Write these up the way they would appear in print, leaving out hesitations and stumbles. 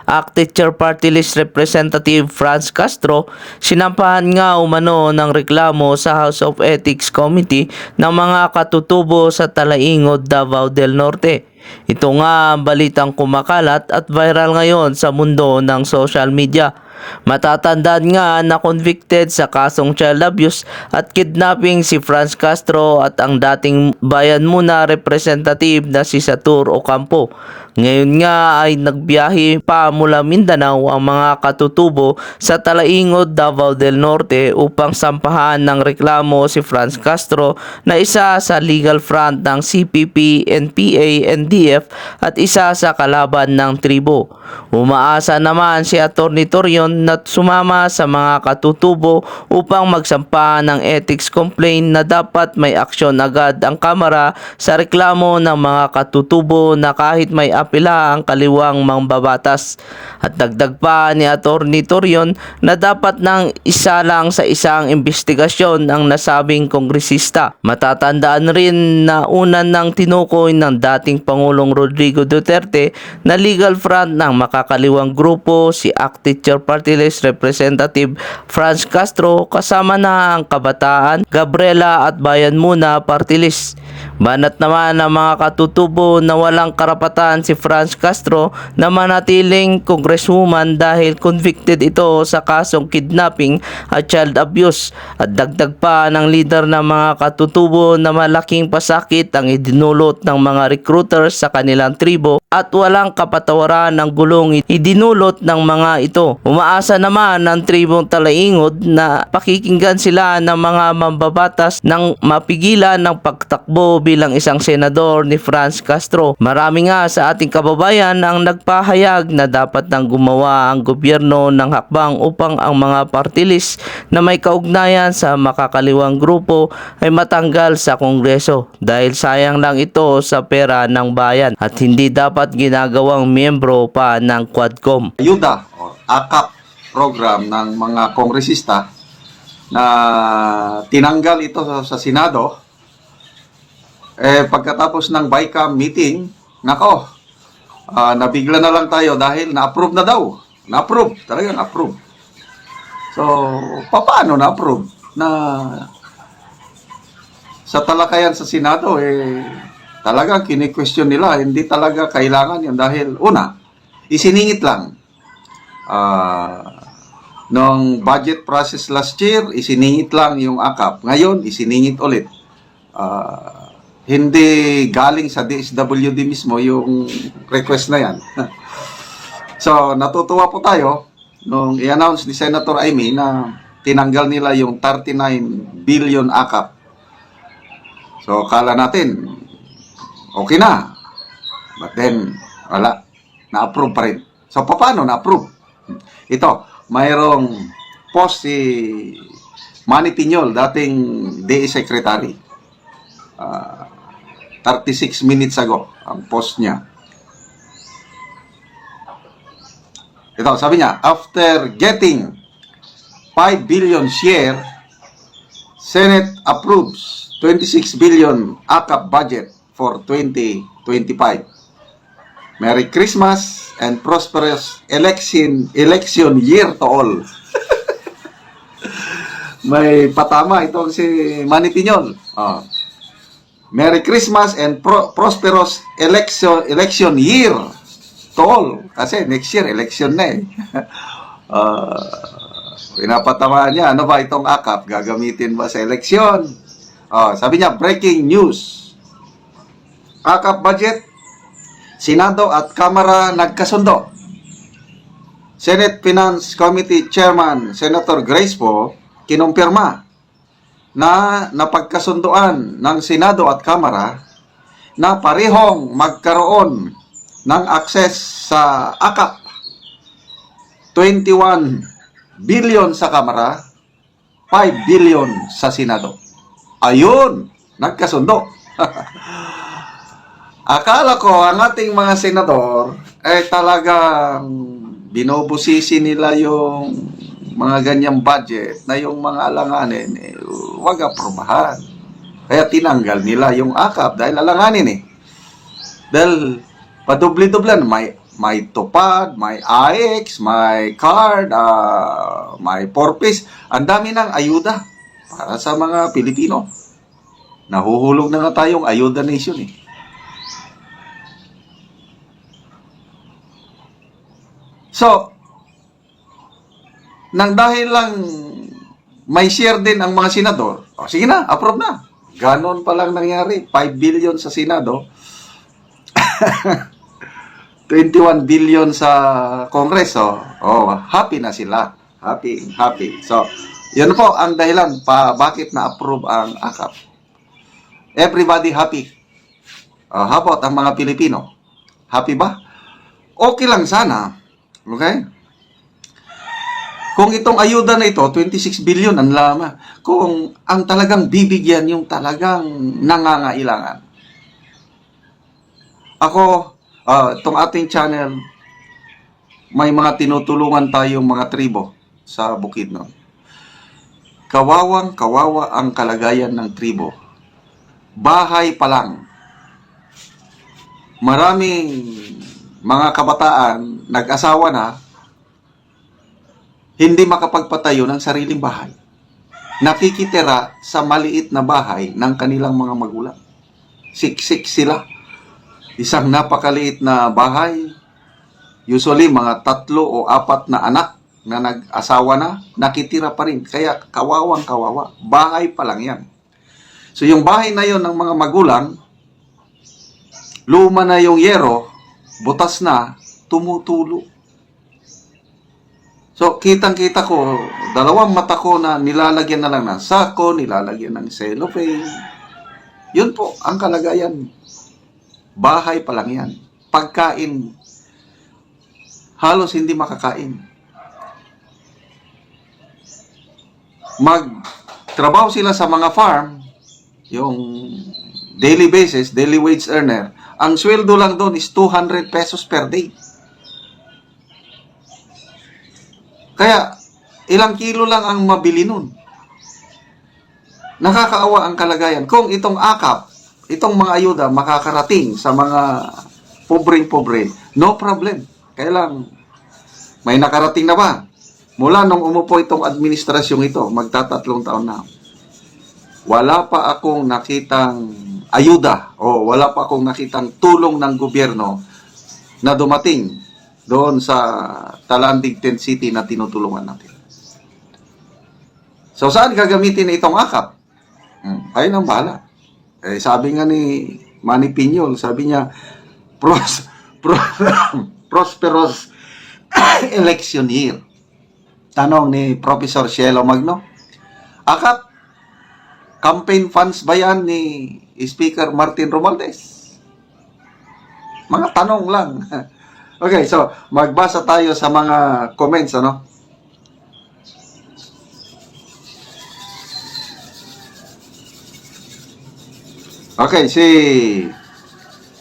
ACT-Teacher Party List Representative Franz Castro, sinampahan nga umano ng reklamo sa House of Ethics Committee ng mga katutubo sa Talaingod, Davao del Norte. Ito nga ang balitang kumakalat at viral ngayon sa mundo ng social media. Matatandaan nga na convicted sa kasong child abuse at kidnapping si Franz Castro at ang dating Bayan Muna representative na si Satur Ocampo. Ngayon nga ay nagbiyahe pa mula Mindanao ang mga katutubo sa Talaingod, Davao del Norte upang sampahan ng reklamo si Franz Castro na isa sa legal front ng CPP, NPA, NDF at isa sa kalaban ng tribo. Umaasa naman si Atty. Torion na sumama sa mga katutubo upang magsampa ng ethics complaint na dapat may aksyon agad ang Kamara sa reklamo ng mga katutubo na kahit may apela ang kaliwang mambabatas. At dagdag pa ni Atty. Torion na dapat nang isa lang sa isang investigasyon ang nasabing kongresista. Matatandaan rin na unan ng tinukoy ng dating Pangulong Rodrigo Duterte na legal front ng makakaliwang grupo si ACT-Teacher Party List Representative Franz Castro kasama na ang Kabataan, Gabriela at Bayan Muna Party List. Banat naman ng mga katutubo na walang karapatan si Franz Castro na manatiling congresswoman dahil convicted ito sa kasong kidnapping at child abuse. At dagdag pa ng leader ng mga katutubo na malaking pasakit ang idinulot ng mga recruiters sa kanilang tribo at walang kapatawaran ng gulong idinulot ng mga ito. Umaasa naman ng tribong Talaingod na pakikinggan sila ng mga mambabatas nang mapigilan ng pagtakbo bilang isang senador ni Franz Castro. Marami nga sa ating kababayan ang nagpahayag na dapat nang gumawa ang gobyerno ng hakbang upang ang mga party list na may kaugnayan sa makakaliwang grupo ay matanggal sa Kongreso dahil sayang lang ito sa pera ng bayan at hindi dapat ginagawang miyembro pa ng Quadcom. Ayuda o AKAP program ng mga kongresista na tinanggal ito sa Senado. Pagkatapos ng BICAM meeting, nako, nabigla na lang tayo dahil na-approve na daw. Na-approve, talagang approve. So, paano na-approve? Na sa talakayan sa Senado, talagang kini-question nila, hindi talaga kailangan yun dahil, una, isiningit lang. Nung budget process last year, isiningit lang yung AKAP. Ngayon, isiningit ulit. Hindi galing sa DSWD mismo yung request na yan. So, natutuwa po tayo nung i-announce ni Senator Amy na tinanggal nila yung 39 billion AKAP. So, kala natin, okay na. But then, wala. Na-approve pa rin. So, paano na-approve? Ito, mayroong post si Manny Piñol, dating DE Secretary. 36 minutes ago, ang post niya. Ito, sabi niya, after getting 5 billion share, Senate approves 26 billion AKAP budget for 2025. Merry Christmas and prosperous election year to all. May patama itong si Manny Piñol. Merry Christmas and prosperous election year to all. Kasi next year, election na pinapatamaan niya, ano ba itong AKAP? Gagamitin ba sa eleksyon? Sabi niya, breaking news. AKAP budget, Senado at Kamara nagkasundo. Senate Finance Committee Chairman Senator Grace po, kinumpirma na napagkasunduan ng Senado at Kamara na parehong magkaroon ng access sa AKAP. 21 billion sa Kamara, 5 billion sa Senado. Ayun, nagkasundo. Akala ko ang ating mga senador talagang binubusisi nila yung mga ganyang budget na yung mga alanganin, wag aprobahan. Kaya tinanggal nila yung AKAP dahil alanganin Dahil padubli-dublan, may tupad, may AX, may card, may 4-piece. Ang dami ng ayuda para sa mga Pilipino. Nahuhulog na nga tayong ayuda nation eh. So, nang dahil lang may share din ang mga senador, sige na, approve na. Ganon pa lang nangyari. 5 billion sa Senado, 21 billion sa Kongreso. Happy na sila. Happy. So, yun po ang dahilan bakit na-approve ang AKAP. Everybody happy. Habot ang mga Pilipino. Happy ba? Okay lang sana. Okay? Kung itong ayuda na ito, 26 billion ang lama. Kung ang talagang bibigyan yung talagang nangangailangan. Ako, itong ating channel, may mga tinutulungan tayong mga tribo sa Bukidnon. Kawawa ang kalagayan ng tribo. Bahay pa lang. Maraming mga kabataan nag-asawa na, hindi makapagpatayo ng sariling bahay. Nakikitira sa maliit na bahay ng kanilang mga magulang. Siksik sila. Isang napakaliit na bahay. Usually, mga 3 o 4 na anak na nag-asawa na, nakitira pa rin. Kaya kawawa. Bahay pa lang yan. So, yung bahay na yon ng mga magulang, luma na yung yero, butas na, tumutulo. So, kitang-kita ko, 2 mata ko na nilalagyan na lang ng sako, nilalagyan ng cellophane. Yun po, ang kalagayan. Bahay pa lang yan. Pagkain, halos hindi makakain. Magtrabaho sila sa mga farm, yung daily basis, daily wage earner, ang sweldo lang doon is 200 pesos per day. Kaya, ilang kilo lang ang mabili nun. Nakakaawa ang kalagayan. Kung itong AKAP, itong mga ayuda, makakarating sa mga pobreng-pobre, no problem. Kailang, may nakarating na ba? Mula nung umupo itong administrasyong ito, magtatatlong taon na, wala pa akong nakitang ayuda o wala pa akong nakitang tulong ng gobyerno na dumating doon sa Talandig 10 City na tinutulungan natin. So, saan gagamitin itong AKAP? Ayun ang bahala. Sabi nga ni Manny Piñol, sabi niya, prosperous election year. Tanong ni Professor Cielo Magno, AKAP, campaign funds ba yan ni Speaker Martin Romualdez? Mga tanong lang. Okay, so magbasa tayo sa mga comments, ano? Okay, si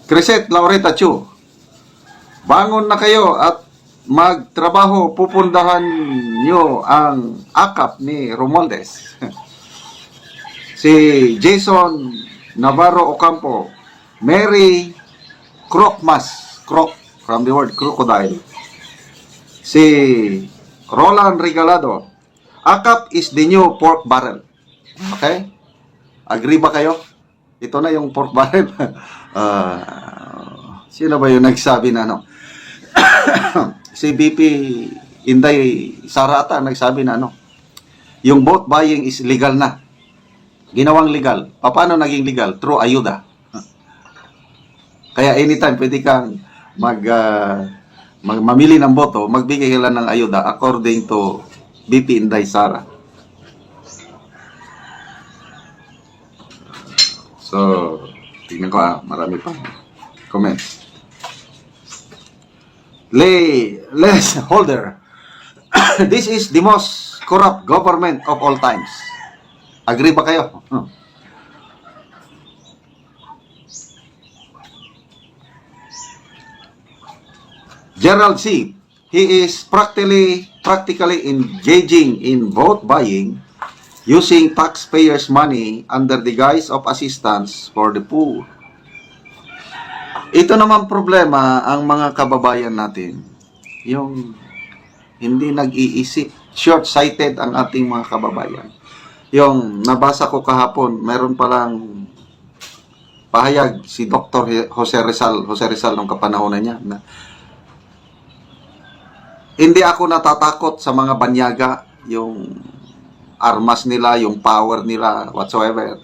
Crisette Laureta Chu. Bangon na kayo at magtrabaho, pupundahan nyo ang AKAP ni Romualdez. Si Jason Navarro Ocampo, Mary Krokmas, Krok from the word crocodile. Si Roland Regalado, AKAP is the new pork barrel. Okay? Agree ba kayo? Ito na yung pork barrel. Sino ba yung nagsabi na ano? Si BP Inday Sarata nagsabi na ano? Yung vote buying is legal na. Ginawang legal. Paano naging legal? Through ayuda. Kaya anytime pwede kang mamili ng boto, magbigay ka ng ayuda according to BP Inday Sara. So, tingnan ko marami pa comments. Les Holder. This is the most corrupt government of all times. Agree ba kayo? Gerald C. He is practically engaging in vote buying using taxpayers' money under the guise of assistance for the poor. Ito naman problema ang mga kababayan natin. Yung hindi nag-iisip. Short-sighted ang ating mga kababayan. Yung nabasa ko kahapon, meron palang pahayag si Dr. Jose Rizal nung kapanahonan niya na hindi ako natatakot sa mga banyaga, yung armas nila, yung power nila, whatsoever.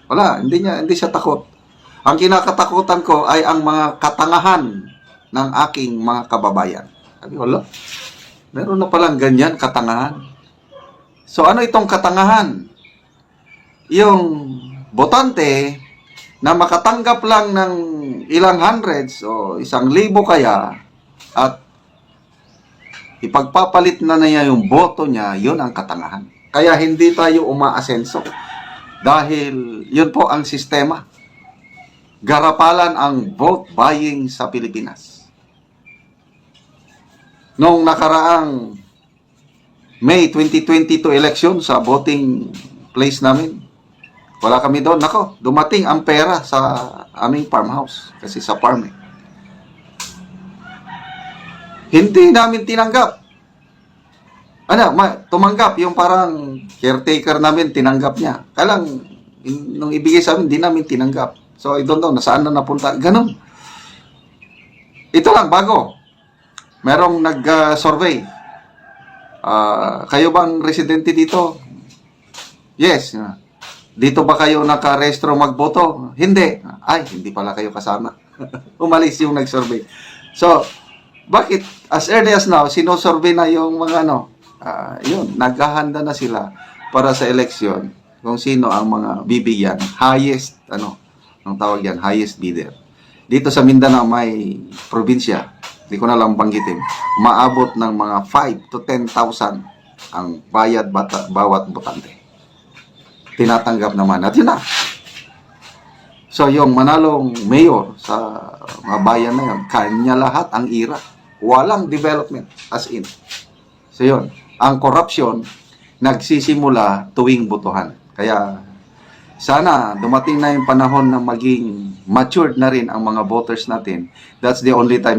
Wala, hindi siya takot. Ang kinakatakutan ko ay ang mga katangahan ng aking mga kababayan. Sabi ko, wala, meron na palang ganyan, katangahan. So ano itong katangahan? Yung botante na makatanggap lang ng ilang hundreds o 1,000 kaya at ipagpapalit na niya yung boto niya, yun ang katangahan. Kaya hindi tayo umaasenso dahil yun po ang sistema. Garapalan ang vote buying sa Pilipinas. Noong nakaraang May 2022 election sa voting place namin, wala kami doon. Nako, dumating ang pera sa aming farmhouse kasi sa farm eh. Hindi namin tinanggap. Tumanggap yung parang caretaker namin, tinanggap niya. Kaya lang, nung ibigay sa amin, hindi namin tinanggap. So, I don't know, nasaan na napunta. Ganun. Ito lang, bago. Merong nag-survey. Kayo bang residente dito? Yes. Dito ba kayo nakarehistro magboto? Hindi. Ay, hindi pala kayo kasama. Umalis yung nag-survey. So, bakit? As early as now, sinosurvey na yung mga yun, naghahanda na sila para sa eleksyon kung sino ang mga bibigyan. Highest, ang tawag yan, highest bidder. Dito sa Mindanao, may probinsya, hindi ko na lang banggitin, maabot ng mga 5 to 10,000 ang bayad bawat botante. Tinatanggap naman. At yun na. So, yung manalong mayor sa mga bayan na yun, kanya lahat ang ira. Walang development, as in. So, yun. Ang corruption, nagsisimula tuwing botohan. Kaya, sana dumating na yung panahon na maging matured na rin ang mga voters natin. That's the only time